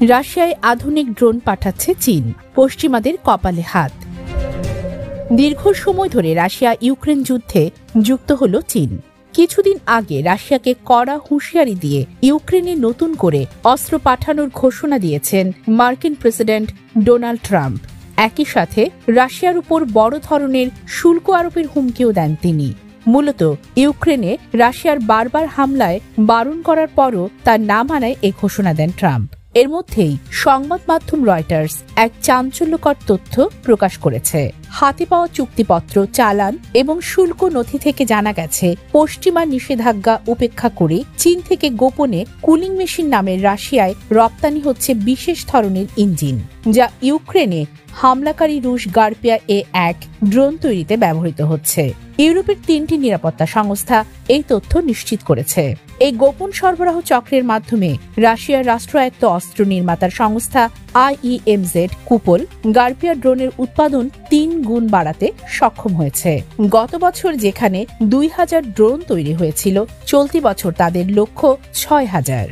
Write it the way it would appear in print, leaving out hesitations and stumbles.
রাশিয়ায় আধুনিক ড্রোন পাঠাচ্ছে চীন, পশ্চিমাদের কপালে হাত। দীর্ঘ সময় ধরে রাশিয়া ইউক্রেন যুদ্ধে যুক্ত হল চীন। কিছুদিন আগে রাশিয়াকে কড়া হুঁশিয়ারি দিয়ে ইউক্রেনে নতুন করে অস্ত্র পাঠানোর ঘোষণা দিয়েছেন মার্কিন প্রেসিডেন্ট ডোনাল্ড ট্রাম্প। একই সাথে রাশিয়ার উপর বড় ধরনের শুল্ক আরোপের হুমকিও দেন তিনি। মূলত ইউক্রেনে রাশিয়ার বারবার হামলায় বারণ করার পরও তার না মানায় এ ঘোষণা দেন ট্রাম্প। এর মধ্যেই সংবাদ মাধ্যম রয়টার্স এক চাঞ্চল্যকর তথ্য প্রকাশ করেছে। হাতে পাওয়া চুক্তিপত্র, চালান এবং শুল্ক নথি থেকে জানা গেছে, পশ্চিমা নিষেধাজ্ঞা উপেক্ষা করে চীন থেকে গোপনে কুলিং মেশিন নামের রাশিয়ায় রপ্তানি হচ্ছে বিশেষ ধরনের ইঞ্জিন, যা ইউক্রেনে হামলাকারী রুশ গার্পিয়া A1 ড্রোন তৈরিতে ব্যবহৃত হচ্ছে। ইউরোপের 3টি নিরাপত্তা সংস্থা এই তথ্য নিশ্চিত করেছে। এই গোপন সরবরাহ চক্রের মাধ্যমে রাশিয়ার রাষ্ট্রায়ত্ত অস্ত্র নির্মাতার সংস্থা IEMZ কুপল গার্পিয়া ড্রোনের উৎপাদন 3 গুণ বাড়াতে সক্ষম হয়েছে। গত বছর যেখানে 2000 ড্রোন তৈরি হয়েছিল, চলতি বছর তাদের লক্ষ্য 6000।